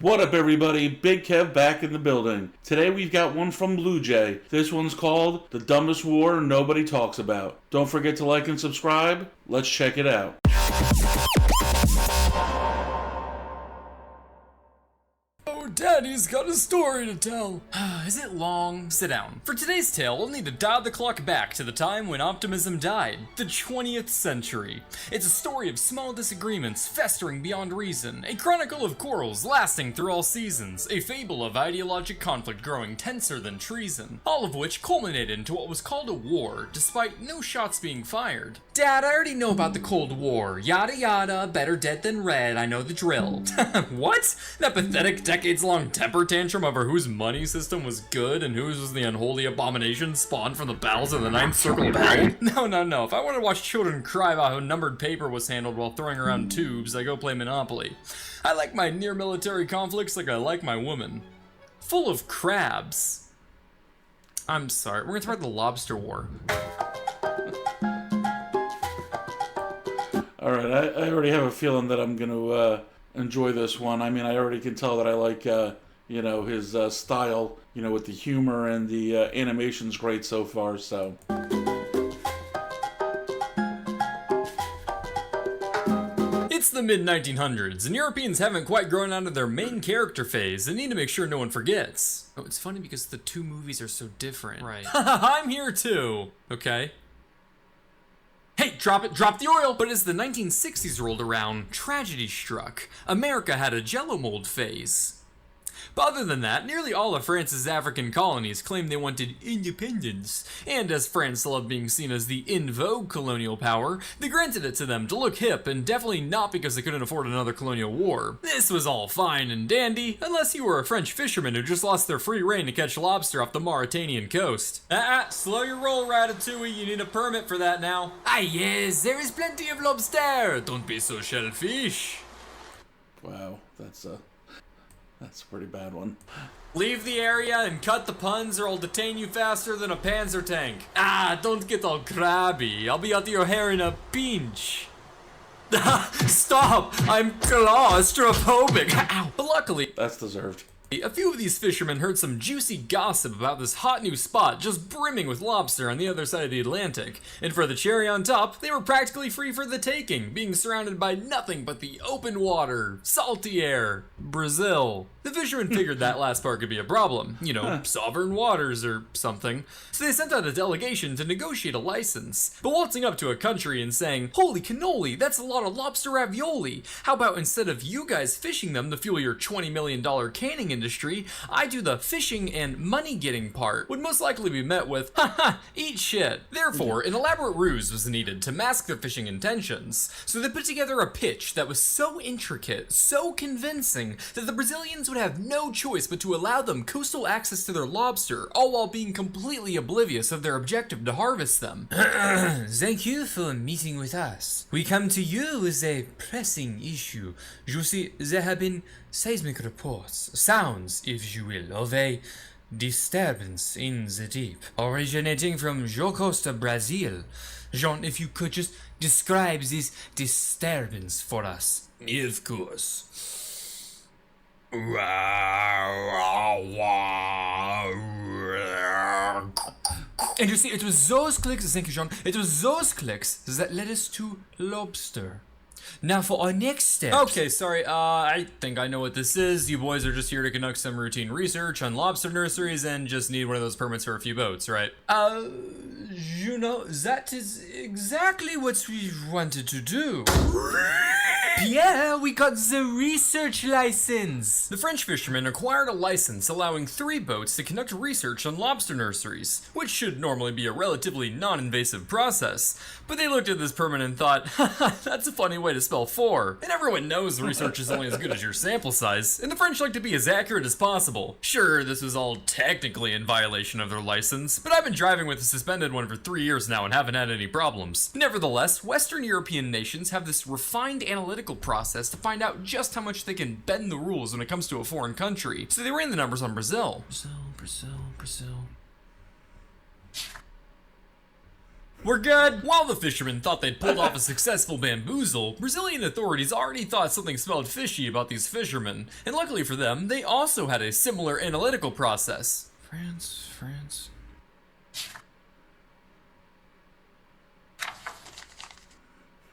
What up, everybody? Big Kev back in the building. Today we've got one from Bluejay. This one's called The Dumbest War Nobody Talks About. Don't forget to like and subscribe. Let's check it out. Daddy's got a story to tell. Is it long? Sit down. For today's tale, we'll need to dial the clock back to the time when optimism died. The 20th century. It's a story of small disagreements festering beyond reason. A chronicle of quarrels lasting through all seasons. A fable of ideologic conflict growing tenser than treason. All of which culminated into what was called a war, despite no shots being fired. Dad, I already know about the Cold War. Yada yada, better dead than red, I know the drill. What? That pathetic decades-long temper tantrum over whose money system was good and whose was the unholy abomination spawned from the bowels of the Ninth Circle of Hell? No. If I want to watch children cry about how numbered paper was handled while throwing around tubes, I go play Monopoly. I like my near-military conflicts like I like my woman. Full of crabs. I'm sorry, we're gonna talk about the Lobster War. Alright, I already have a feeling that I'm going to enjoy this one. I mean, I already can tell that I like, his style, with the humor and the animation's great so far, so. It's the mid-1900s, and Europeans haven't quite grown out of their main character phase and need to make sure no one forgets. Oh, it's funny because the two movies are so different. Right. I'm here too. Okay. Hey, drop the oil! But as the 1960s rolled around, tragedy struck. America had a jello mold phase. But other than that, nearly all of France's African colonies claimed they wanted independence. And as France loved being seen as the in vogue colonial power, they granted it to them to look hip, and definitely not because they couldn't afford another colonial war. This was all fine and dandy, unless you were a French fisherman who just lost their free rein to catch lobster off the Mauritanian coast. Slow your roll, Ratatouille, you need a permit for that now. Ah yes, there is plenty of lobster, don't be so shellfish. Wow, that's a pretty bad one. Leave the area and cut the puns or I'll detain you faster than a panzer tank. Don't get all crabby. I'll be out of your hair in a pinch. Stop! I'm claustrophobic. Ow. But luckily, that's deserved. A few of these fishermen heard some juicy gossip about this hot new spot just brimming with lobster on the other side of the Atlantic. And for the cherry on top, they were practically free for the taking, being surrounded by nothing but the open water, salty air, Brazil. The fishermen figured that last part could be a problem. Sovereign waters or something. So they sent out a delegation to negotiate a license. But waltzing up to a country and saying, "Holy cannoli, that's a lot of lobster ravioli. How about instead of you guys fishing them to fuel your $20 million canning industry, I do the fishing and money getting part," would most likely be met with, "Haha, eat shit." Therefore, an elaborate ruse was needed to mask their fishing intentions. So they put together a pitch that was so intricate, so convincing, that the Brazilians would have no choice but to allow them coastal access to their lobster, all while being completely oblivious of their objective to harvest them. Thank you for meeting with us. We come to you with a pressing issue. You see, there have been seismic reports, sounds, if you will, of a disturbance in the deep, originating from your coast of Brazil. Jean, if you could just describe this disturbance for us. Of course. And you see, it was those clicks, thank you, Jean, it was those clicks that led us to lobster. Now for our next step. Okay, sorry, I think I know what this is. You boys are just here to conduct some routine research on lobster nurseries and just need one of those permits for a few boats, right? That is exactly what we wanted to do. Pierre, we got the research license! The French fishermen acquired a license allowing 3 boats to conduct research on lobster nurseries, which should normally be a relatively non-invasive process. But they looked at this permit and thought, haha, that's a funny way to spell 4. And everyone knows research is only as good as your sample size, and the French like to be as accurate as possible. Sure, this was all technically in violation of their license, but I've been driving with a suspended one for 3 years now and haven't had any problems. Nevertheless, Western European nations have this refined analytical process to find out just how much they can bend the rules when it comes to a foreign country. So they ran the numbers on Brazil. Brazil. We're good. While the fishermen thought they'd pulled off a successful bamboozle, Brazilian authorities already thought something smelled fishy about these fishermen. And luckily for them, they also had a similar analytical process. France.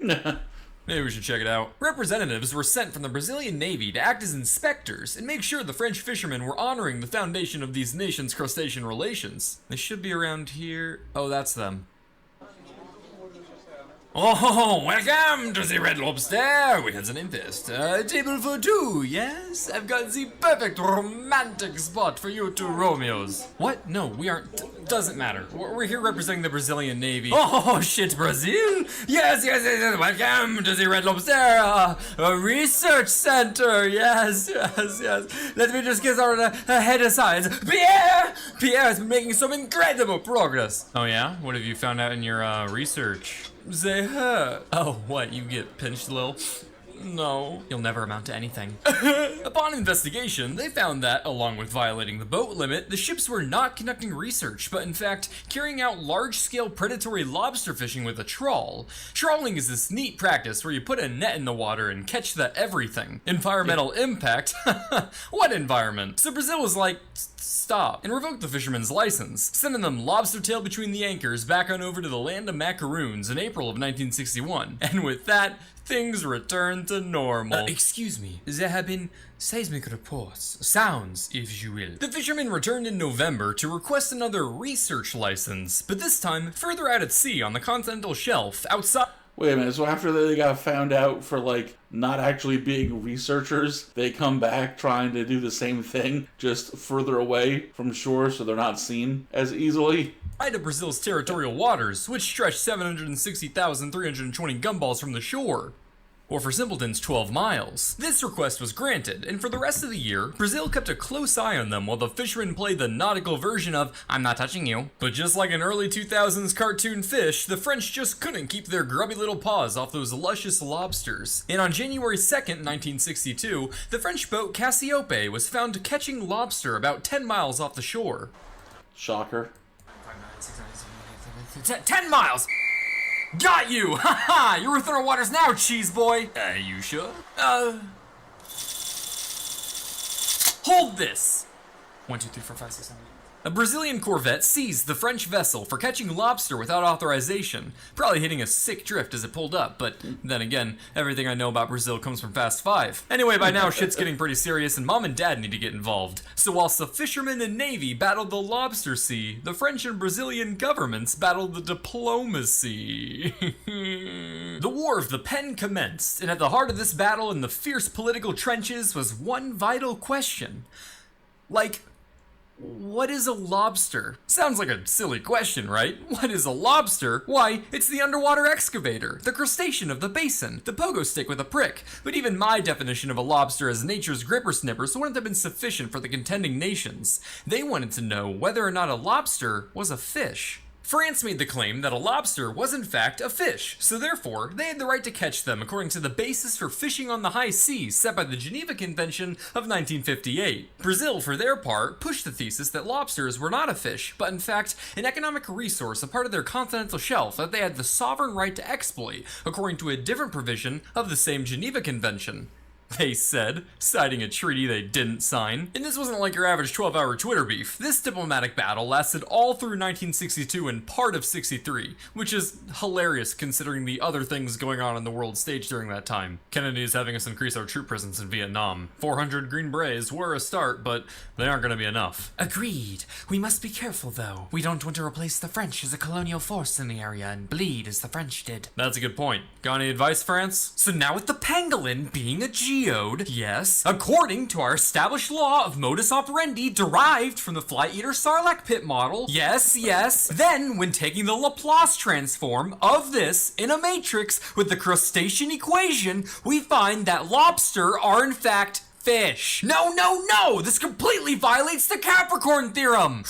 Maybe we should check it out. Representatives were sent from the Brazilian Navy to act as inspectors and make sure the French fishermen were honoring the foundation of these nations' crustacean relations. They should be around here. Oh, that's them. Oh, welcome to the Red Lobster. We have an invest. Table for two, yes? I've got the perfect romantic spot for you two Romeos. What? No, we aren't. Doesn't matter. We're here representing the Brazilian Navy. Oh, shit, Brazil? Yes. Welcome to the Red Lobster, a research center. Yes. Let me just get started ahead of science. Pierre has been making some incredible progress. Oh, yeah? What have you found out in your research? They hurt. Oh, what? You get pinched, Lil? No. You'll never amount to anything. Upon investigation, they found that, along with violating the boat limit, the ships were not conducting research, but in fact, carrying out large-scale predatory lobster fishing with a trawl. Trawling is this neat practice where you put a net in the water and catch the everything. Environmental impact? What environment? So Brazil was like, stop, and revoked the fisherman's license, sending them lobster tail between the anchors back on over to the land of macaroons in April of 1961. And with that, things returned to normal. Excuse me, there have been seismic reports, sounds, if you will. The fishermen returned in November to request another research license, but this time further out at sea on the continental shelf outside. Wait a minute, so after they got found out for, like, not actually being researchers, they come back trying to do the same thing, just further away from shore so they're not seen as easily? Of Brazil's territorial waters, which stretch 760,320 gumballs from the shore. Or for simpletons, 12 miles. This request was granted, and for the rest of the year, Brazil kept a close eye on them while the fishermen played the nautical version of, I'm not touching you. But just like an early 2000s cartoon fish, the French just couldn't keep their grubby little paws off those luscious lobsters. And on January 2nd, 1962, the French boat Cassiope was found catching lobster about 10 miles off the shore. Shocker. 10 miles! Got you! Haha! You're within our waters now, cheese boy! You sure? Hold this! 1, 2, 3, 4, 5, 6, 7, 8. A Brazilian corvette seized the French vessel for catching lobster without authorization, probably hitting a sick drift as it pulled up, but then again, everything I know about Brazil comes from Fast 5. Anyway, by now shit's getting pretty serious and Mom and Dad need to get involved. So whilst the fishermen and Navy battled the lobster sea, the French and Brazilian governments battled the diplomacy. The War of the Pen commenced, and at the heart of this battle in the fierce political trenches was one vital question. What is a lobster? Sounds like a silly question, right? What is a lobster? Why, it's the underwater excavator, the crustacean of the basin, the pogo stick with a prick. But even my definition of a lobster as nature's gripper snippers wouldn't have been sufficient for the contending nations. They wanted to know whether or not a lobster was a fish. France made the claim that a lobster was in fact a fish, so therefore they had the right to catch them according to the basis for fishing on the high seas set by the Geneva Convention of 1958. Brazil, for their part, pushed the thesis that lobsters were not a fish, but in fact an economic resource, a part of their continental shelf that they had the sovereign right to exploit, according to a different provision of the same Geneva Convention. They said, citing a treaty they didn't sign. And this wasn't like your average 12-hour Twitter beef. This diplomatic battle lasted all through 1962 and part of 63, which is hilarious considering the other things going on the world stage during that time. Kennedy is having us increase our troop presence in Vietnam. 400 Green Berets were a start, but they aren't going to be enough. Agreed. We must be careful, though. We don't want to replace the French as a colonial force in the area and bleed as the French did. That's a good point. Got any advice, France? So now with the pangolin being a geode, yes, according to our established law of modus operandi derived from the Fly Eater Sarlacc pit model, yes, then when taking the Laplace transform of this in a matrix with the crustacean equation, we find that lobster are in fact fish. No, this completely violates the Capricorn theorem.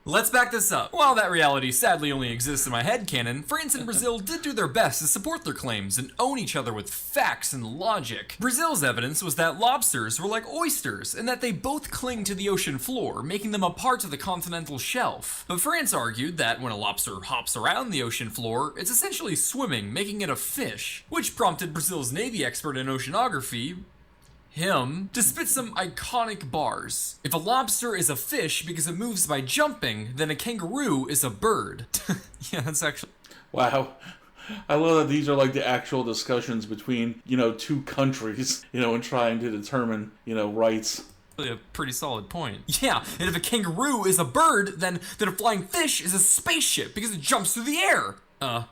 Let's back this up. While that reality sadly only exists in my headcanon, France and Brazil did do their best to support their claims and own each other with facts and logic. Brazil's evidence was that lobsters were like oysters, and that they both cling to the ocean floor, making them a part of the continental shelf. But France argued that when a lobster hops around the ocean floor, it's essentially swimming, making it a fish, which prompted Brazil's Navy expert in oceanography, to spit some iconic bars. If a lobster is a fish because it moves by jumping, then a kangaroo is a bird. Yeah, that's actually... Wow. I love that these are like the actual discussions between, two countries, and trying to determine, rights. A pretty solid point. Yeah, and if a kangaroo is a bird, then a flying fish is a spaceship because it jumps through the air. A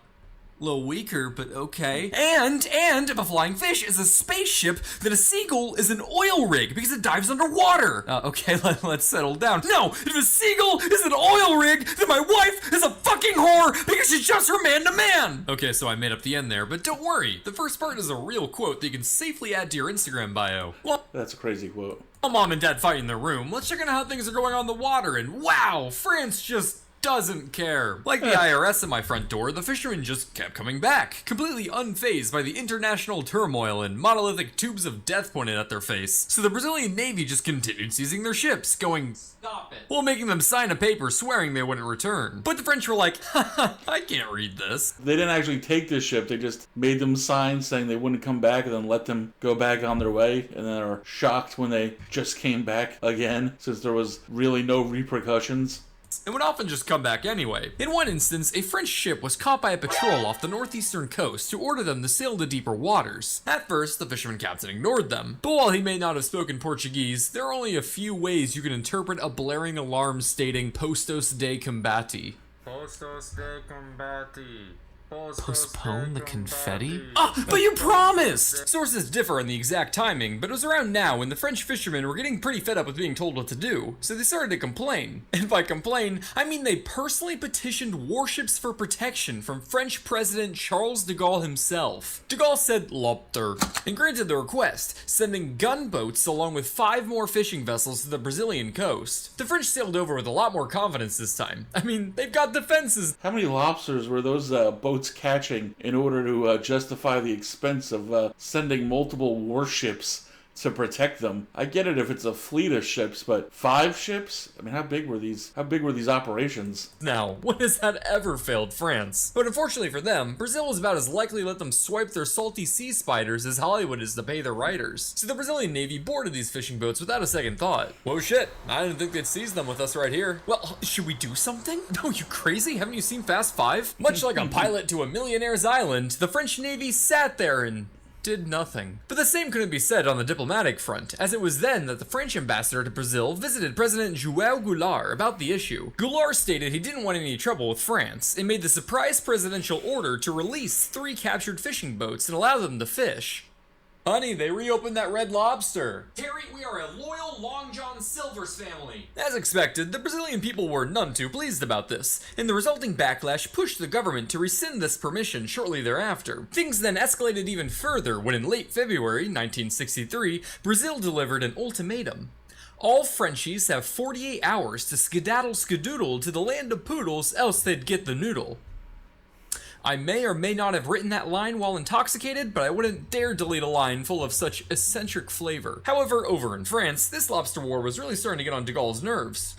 little weaker, but okay. And if a flying fish is a spaceship, then a seagull is an oil rig because it dives underwater. Okay, let's settle down. No, if a seagull is an oil rig, then my wife is a fucking whore because she jumps from man to man. Okay, so I made up the end there, but don't worry. The first part is a real quote that you can safely add to your Instagram bio. Well, that's a crazy quote. While mom and dad fight in their room, let's check on how things are going on the water, and wow, France just doesn't care. Like the IRS at my front door, the fishermen just kept coming back, completely unfazed by the international turmoil and monolithic tubes of death pointed at their face. So the Brazilian Navy just continued seizing their ships, going, "Stop it," while making them sign a paper swearing they wouldn't return. But the French were like, haha, I can't read this. They didn't actually take the ship, they just made them sign saying they wouldn't come back and then let them go back on their way, and then are shocked when they just came back again, since there was really no repercussions. And would often just come back anyway. In one instance, a French ship was caught by a patrol off the northeastern coast to order them to sail to deeper waters. At first, the fisherman captain ignored them, but while he may not have spoken Portuguese, there are only a few ways you can interpret a blaring alarm stating "Postos de combate." Postos de combate. Postpone the confetti? But you promised! Sources differ on the exact timing, but it was around now when the French fishermen were getting pretty fed up with being told what to do, so they started to complain. And by complain, I mean they personally petitioned warships for protection from French President Charles de Gaulle himself. De Gaulle said "Lobster" and granted the request, sending gunboats along with 5 more fishing vessels to the Brazilian coast. The French sailed over with a lot more confidence this time. I mean, they've got defenses. How many lobsters were those boats catching in order to justify the expense of sending multiple warships to protect them? I get it if it's a fleet of ships, but 5 ships? I mean, how big were these operations? Now, when has that ever failed France? But unfortunately for them, Brazil was about as likely to let them swipe their salty sea spiders as Hollywood is to pay their writers. So the Brazilian Navy boarded these fishing boats without a second thought. Whoa shit, I didn't think they'd seize them with us right here. Well, should we do something? No, you crazy? Haven't you seen Fast 5? Much like a pilot to a millionaire's island, the French Navy sat there and did nothing. But the same couldn't be said on the diplomatic front, as it was then that the French ambassador to Brazil visited President João Goulart about the issue. Goulart stated he didn't want any trouble with France, and made the surprise presidential order to release 3 captured fishing boats and allow them to fish. Honey, they reopened that Red Lobster. Harry, we are a loyal Long John Silver's family. As expected, the Brazilian people were none too pleased about this, and the resulting backlash pushed the government to rescind this permission shortly thereafter. Things then escalated even further when in late February 1963, Brazil delivered an ultimatum. All Frenchies have 48 hours to skedaddle skadoodle to the land of poodles, else they'd get the noodle. I may or may not have written that line while intoxicated, but I wouldn't dare delete a line full of such eccentric flavor. However, over in France, this lobster war was really starting to get on de Gaulle's nerves.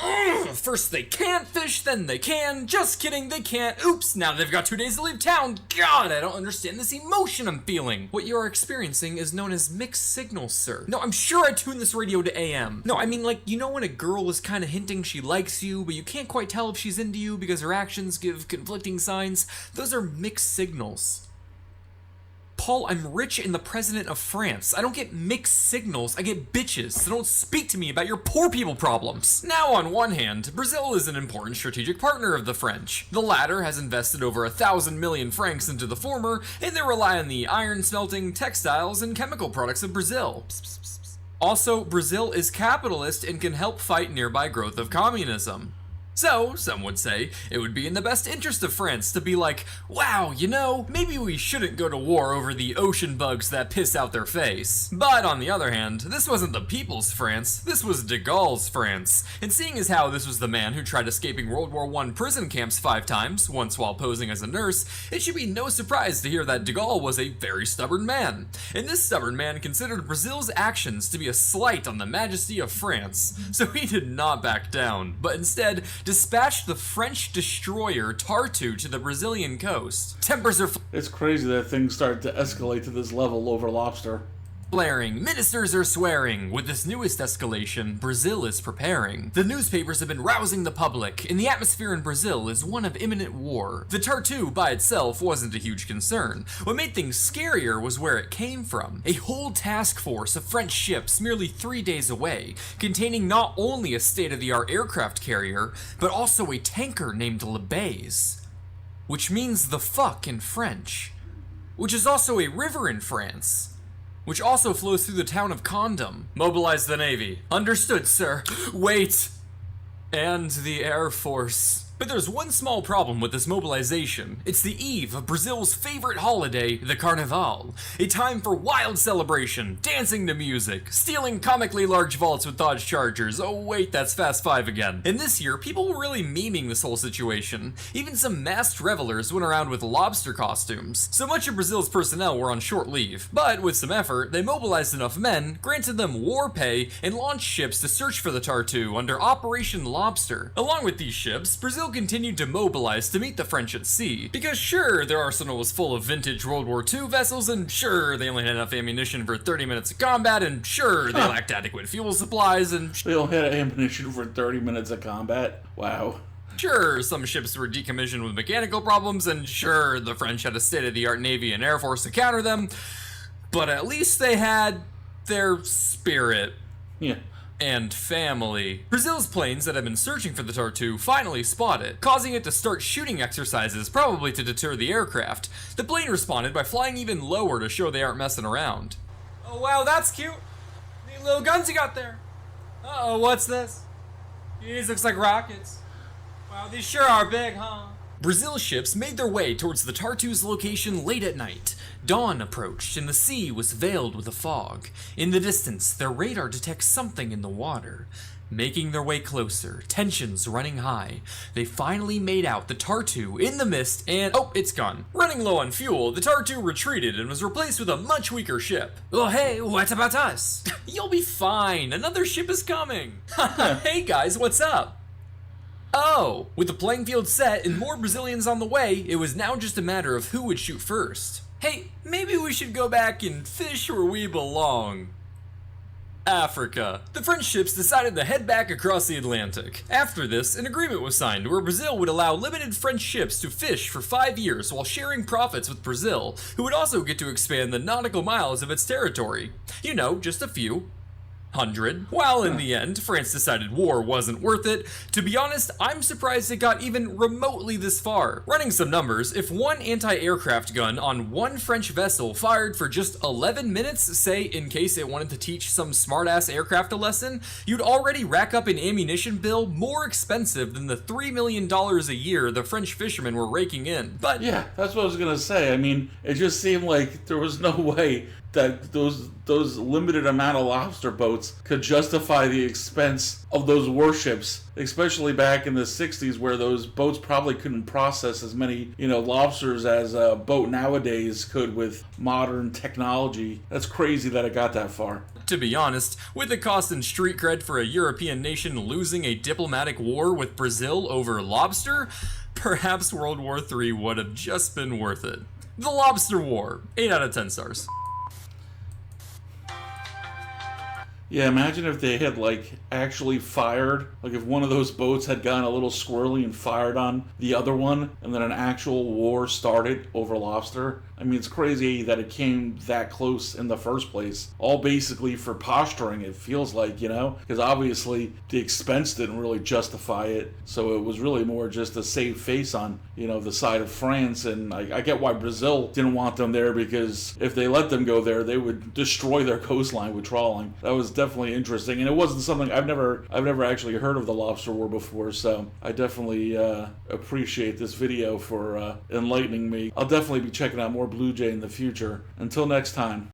First they can't fish, then they can. Just kidding, they can't. Oops, now they've got 2 days to leave town. God, I don't understand this emotion I'm feeling. What you are experiencing is known as mixed signals, sir. No, I'm sure I tuned this radio to AM. No, I mean like, you know when a girl is kind of hinting she likes you, but you can't quite tell if she's into you because her actions give conflicting signs? Those are mixed signals. Paul, I'm rich and the president of France. I don't get mixed signals, I get bitches, so don't speak to me about your poor people problems. Now, on one hand, Brazil is an important strategic partner of the French. The latter has invested over 1,000 million francs into the former, and they rely on the iron smelting, textiles, and chemical products of Brazil. Also, Brazil is capitalist and can help fight nearby growth of communism. So, some would say, it would be in the best interest of France to be like, wow, maybe we shouldn't go to war over the ocean bugs that piss out their face. But on the other hand, this wasn't the people's France, this was de Gaulle's France. And seeing as how this was the man who tried escaping World War I prison camps 5 times, once while posing as a nurse, it should be no surprise to hear that de Gaulle was a very stubborn man. And this stubborn man considered Brazil's actions to be a slight on the majesty of France, so he did not back down, but instead dispatched the French destroyer Tartu to the Brazilian coast. Tempers are It's crazy that things started to escalate to this level over Lobster. flaring, ministers are swearing. With this newest escalation, Brazil is preparing. The newspapers have been rousing the public, and the atmosphere in Brazil is one of imminent war. The Tartu by itself wasn't a huge concern. What made things scarier was where it came from. A whole task force of French ships merely 3 days away, containing not only a state-of-the-art aircraft carrier, but also a tanker named Le Baise, which means the fuck in French, which is also a river in France, which also flows through the town of Condom. Mobilize the Navy. Understood, sir. Wait. And the Air Force. But there's one small problem with this mobilization. It's the eve of Brazil's favorite holiday, the Carnival. A time for wild celebration, dancing to music, stealing comically large vaults with Dodge Chargers. Oh wait, that's Fast 5 again. And this year, people were really memeing this whole situation. Even some masked revelers went around with lobster costumes. So much of Brazil's personnel were on short leave. But with some effort, they mobilized enough men, granted them war pay, and launched ships to search for the Tartu under Operation Lobster. Along with these ships, Brazil continued to mobilize to meet the French at sea, because sure, their arsenal was full of vintage World War II vessels, and sure, they only had enough ammunition for 30 minutes of combat, and sure, they lacked adequate fuel supplies, and They only had ammunition for 30 minutes of combat? Wow. sure, some ships were decommissioned with mechanical problems, and sure, the French had a state-of-the-art Navy and Air Force to counter them, but at least they had their spirit. Yeah. And family. Brazil's planes that had been searching for the Tartu finally spot it, causing it to start shooting exercises, probably to deter the aircraft. The plane responded by flying even lower to show they aren't messing around. Oh wow, that's cute. Neat little guns you got there. Uh-oh, what's this? These looks like rockets. Wow, these sure are big, huh? Brazil's ships made their way towards the Tartu's location late at night. Dawn approached and the sea was veiled with a fog. In the distance, their radar detects something in the water. Making their way closer, tensions running high, they finally made out the Tartu in the mist and oh, it's gone. Running low on fuel, the Tartu retreated and was replaced with a much weaker ship. Oh hey, what about us? You'll be fine, another ship is coming. Hey guys, what's up? Oh, with the playing field set and more Brazilians on the way, it was now just a matter of who would shoot first. Hey, maybe we should go back and fish where we belong. Africa. The French ships decided to head back across the Atlantic. After this, an agreement was signed where Brazil would allow limited French ships to fish for 5 years while sharing profits with Brazil, who would also get to expand the nautical miles of its territory. You know, just a few. 100. While in the end, France decided war wasn't worth it. To be honest, I'm surprised it got even remotely this far. Running some numbers, if one anti-aircraft gun on one French vessel fired for just 11 minutes, say in case it wanted to teach some smart-ass aircraft a lesson, you'd already rack up an ammunition bill more expensive than the $3 million a year the French fishermen were raking in. But Yeah, that's what I was gonna say. I mean, it just seemed like there was no way that those limited amount of lobster boats could justify the expense of those warships, especially back in the 60s where those boats probably couldn't process as many, lobsters as a boat nowadays could with modern technology. That's crazy that it got that far. to be honest, with the cost and street cred for a European nation losing a diplomatic war with Brazil over lobster, perhaps World War III would have just been worth it. The Lobster War, 8 out of 10 stars. Yeah, imagine if they had, actually fired, if one of those boats had gotten a little squirrely and fired on the other one, and then an actual war started over lobster. I mean, it's crazy that it came that close in the first place. All basically for posturing, it feels like, because obviously the expense didn't really justify it, so it was really more just a save face on, the side of France, and I get why Brazil didn't want them there, because if they let them go there, they would destroy their coastline with trawling. That was definitely interesting, and it wasn't something I've never actually heard of the lobster war before. So I definitely appreciate this video for enlightening me. I'll definitely be checking out more Bluejay in the future. Until next time.